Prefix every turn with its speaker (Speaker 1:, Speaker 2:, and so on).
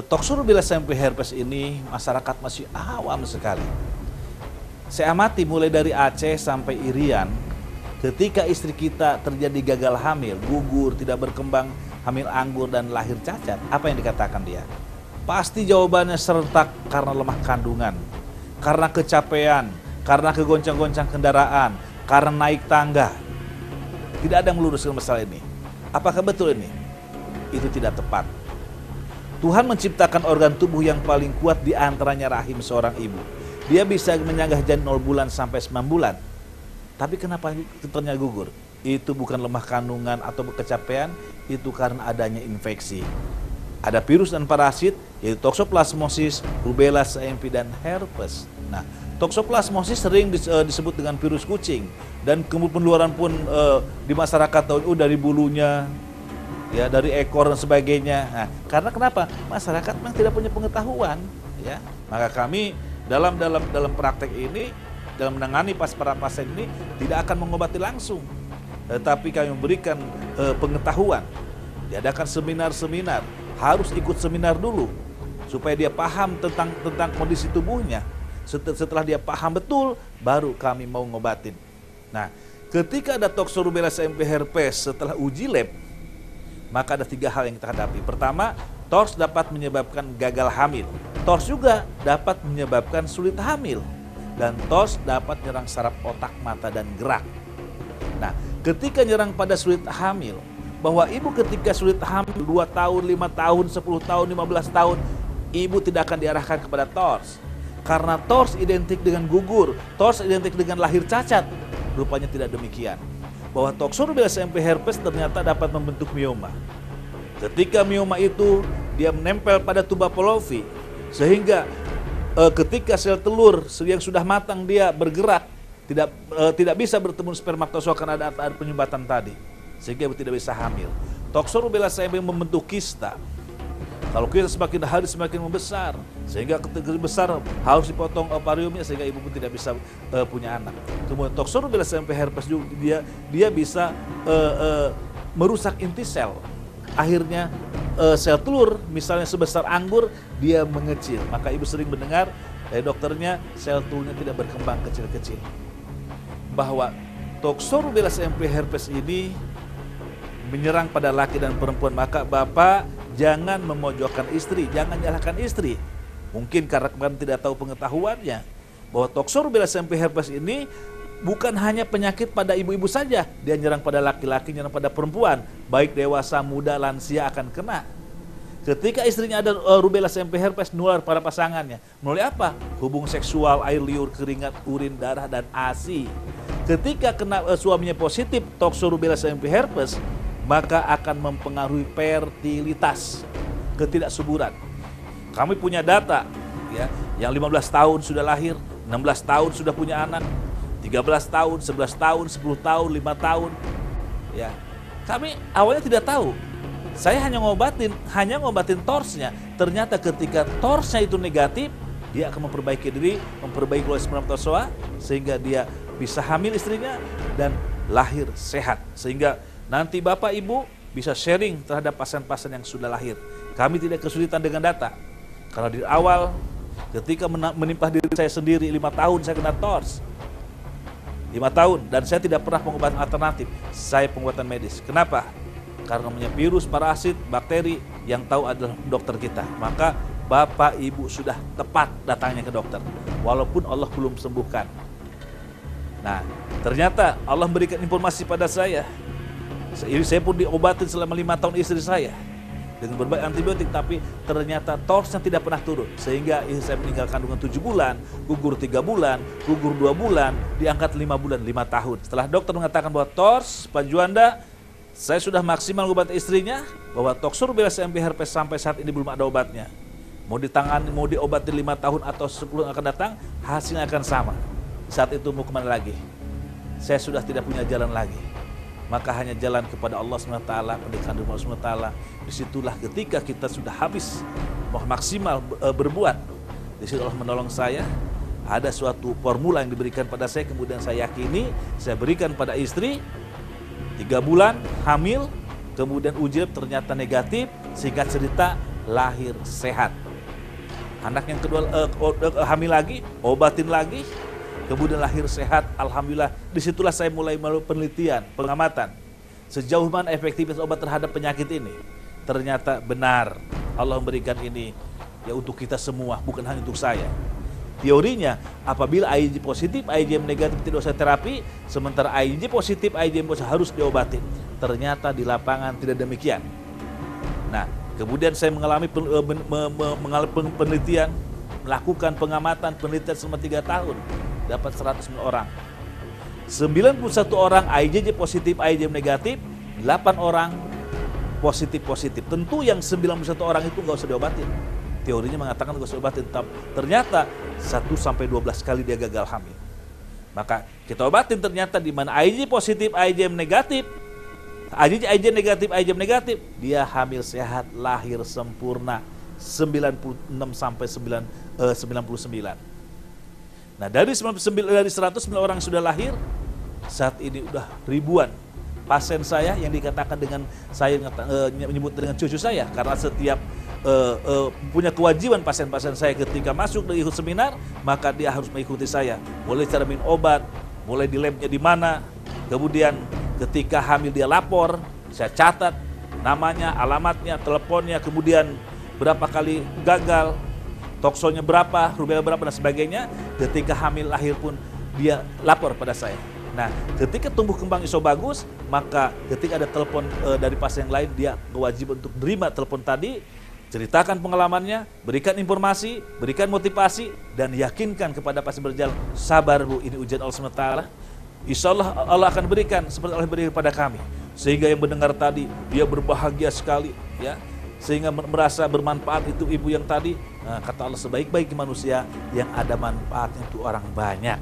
Speaker 1: Toxurubella SMP herpes ini masyarakat masih awam sekali. Saya amati mulai dari Aceh sampai Irian, ketika istri kita terjadi gagal hamil, gugur, tidak berkembang, hamil anggur dan lahir cacat, apa yang dikatakan dia? Pasti jawabannya serentak karena lemah kandungan, karena kecapean, karena kegoncang-goncang kendaraan, karena naik tangga. Tidak ada yang meluruskan masalah ini. Apakah betul ini? Itu tidak tepat. Tuhan menciptakan organ tubuh yang paling kuat di antaranya rahim seorang ibu. Dia bisa menyanggah janin 0 bulan sampai 9 bulan. Tapi kenapa ternyata gugur? Itu bukan lemah kandungan atau kecapean, itu karena adanya infeksi. Ada virus dan parasit, yaitu toxoplasmosis, rubella, CMV, dan herpes. Nah, toxoplasmosis sering disebut dengan virus kucing, dan penularan pun di masyarakat tahu dari bulunya, ya, dari ekor dan sebagainya. Nah, karena kenapa? Masyarakat memang tidak punya pengetahuan, ya. Maka kami dalam praktek ini, dalam menangani para pasien ini tidak akan mengobati langsung, tetapi kami memberikan pengetahuan. Diadakan seminar-seminar, harus ikut seminar dulu supaya dia paham tentang kondisi tubuhnya. Setelah dia paham betul, baru kami mau ngobatin. Nah, ketika ada Toxurubella SMP herpes setelah uji lab, maka ada 3 hal yang kita hadapi. Pertama, TORS dapat menyebabkan gagal hamil. TORS juga dapat menyebabkan sulit hamil. Dan TORS dapat menyerang saraf otak, mata, dan gerak. Nah, ketika menyerang pada sulit hamil, bahwa ibu ketika sulit hamil 2 tahun, 5 tahun, 10 tahun, 15 tahun, ibu tidak akan diarahkan kepada TORS. Karena TORS identik dengan gugur, TORS identik dengan lahir cacat. Rupanya tidak demikian. Bahwa Toxurubella SMP herpes ternyata dapat membentuk mioma. Ketika mioma itu dia menempel pada tuba Pavlovi, sehingga ketika sel telur yang sudah matang dia bergerak, tidak bisa bertemu spermatozoa karena ada penyumbatan tadi, sehingga ibu tidak bisa hamil. Toxurubella SMP membentuk kista. Kalau kita semakin hari semakin membesar, sehingga ketika besar harus dipotong ovariumnya sehingga ibu pun tidak bisa punya anak. Kemudian Toxurubella SMP herpes juga dia bisa merusak inti sel. Akhirnya sel telur misalnya sebesar anggur dia mengecil. Maka ibu sering mendengar dari dokternya sel telurnya tidak berkembang kecil-kecil. Bahwa Toxurubella SMP herpes ini menyerang pada laki dan perempuan, maka bapak jangan memojokkan istri, jangan nyalahkan istri. Mungkin karena kemarin tidak tahu pengetahuannya bahwa Toxurubella SMP herpes ini bukan hanya penyakit pada ibu-ibu saja, dia nyerang pada laki-laki, nyerang pada perempuan, baik dewasa, muda, lansia akan kena. Ketika istrinya ada rubella SMP herpes, nular pada pasangannya. Melalui apa? Hubung seksual, air liur, keringat, urin, darah, dan ASI. Ketika kena suaminya positif Toxurubella SMP herpes, maka akan mempengaruhi fertilitas, ketidaksuburan. Kami punya data, ya, yang 15 tahun sudah lahir, 16 tahun sudah punya anak, 13 tahun, 11 tahun, 10 tahun, 5 tahun. Ya. Kami awalnya tidak tahu. Saya hanya ngobatin TORS-nya. Ternyata ketika TORS-nya itu negatif, dia akan memperbaiki diri, memperbaiki spermatozoa sehingga dia bisa hamil istrinya dan lahir sehat. Sehingga nanti Bapak Ibu bisa sharing terhadap pasien-pasien yang sudah lahir. Kami tidak kesulitan dengan data. Karena di awal ketika menimpa diri saya sendiri 5 tahun saya kena TORS. 5 tahun dan saya tidak pernah pengobatan alternatif. Saya pengobatan medis. Kenapa? Karena punya virus, parasit, bakteri yang tahu adalah dokter kita. Maka Bapak Ibu sudah tepat datangnya ke dokter. Walaupun Allah belum sembuhkan. Nah, ternyata Allah memberikan informasi pada saya. Saya pun diobatin selama 5 tahun istri saya dengan berbagai antibiotik, tapi ternyata TORS-nya tidak pernah turun. Sehingga saya meninggal kandungan 7 bulan, gugur 3 bulan, gugur 2 bulan, diangkat 5 bulan, 5 tahun. Setelah dokter mengatakan bahwa TORS, Pak Juanda, saya sudah maksimal obat istrinya, bahwa Toxurubella SMP herpes sampai saat ini belum ada obatnya. Mau ditangani, mau diobatin 5 tahun atau 10 akan datang, hasilnya akan sama. Saat itu mau kemana lagi? Saya sudah tidak punya jalan lagi. Maka hanya jalan kepada Allah SWT, pendekatan Allah SWT. Disitulah ketika kita sudah habis mau maksimal berbuat, disitu Allah menolong saya. Ada suatu formula yang diberikan pada saya, kemudian saya yakini, saya berikan pada istri. 3 bulan hamil, kemudian uji ternyata negatif. Singkat cerita, lahir sehat. Anak yang kedua hamil lagi, obatin lagi, kemudian lahir sehat, alhamdulillah. Disitulah saya mulai melakukan penelitian, pengamatan. Sejauh mana efektivitas obat terhadap penyakit ini. Ternyata benar, Allah memberikan ini ya untuk kita semua, bukan hanya untuk saya. Teorinya, apabila IgG positif, IgM negatif tidak usah terapi, sementara IgG positif, IgM positif harus diobatin. Ternyata di lapangan tidak demikian. Nah, kemudian saya mengalami penelitian, melakukan pengamatan penelitian selama 3 tahun, dapat 109 orang. 91 orang IgG positif, IgM negatif, 8 orang positif. Tentu yang 91 orang itu nggak usah diobatin. Teorinya mengatakan nggak usah diobatin, ternyata 1-12 kali dia gagal hamil. Maka kita obatin, ternyata di mana IgG positif, IgM negatif, IgG negatif, IgM negatif, dia hamil sehat, lahir sempurna 96 sampai 99. Nah, dari 109 orang yang sudah lahir, saat ini udah ribuan pasien saya yang dikatakan dengan saya menyebut dengan cucu saya, karena setiap punya kewajiban pasien-pasien saya ketika masuk dan ikut seminar, maka dia harus mengikuti saya. Mulai cara minum obat, mulai di labnya di mana, kemudian ketika hamil dia lapor, saya catat namanya, alamatnya, teleponnya, kemudian berapa kali gagal, toksonya berapa, rubella berapa dan sebagainya. Ketika hamil lahir pun dia lapor pada saya. Nah, ketika tumbuh kembang iso bagus, maka ketika ada telepon dari pasien yang lain, dia kewajiban untuk menerima telepon tadi, ceritakan pengalamannya, berikan informasi, berikan motivasi, dan yakinkan kepada pasien berjalan, sabar Bu, ini ujian Allah SWT. Insya Allah Allah akan berikan seperti Allah berikan kepada kami. Sehingga yang mendengar tadi, dia berbahagia sekali, ya, sehingga merasa bermanfaat itu ibu yang tadi. Nah, kata Allah, sebaik-baik manusia yang ada manfaatnya untuk orang banyak.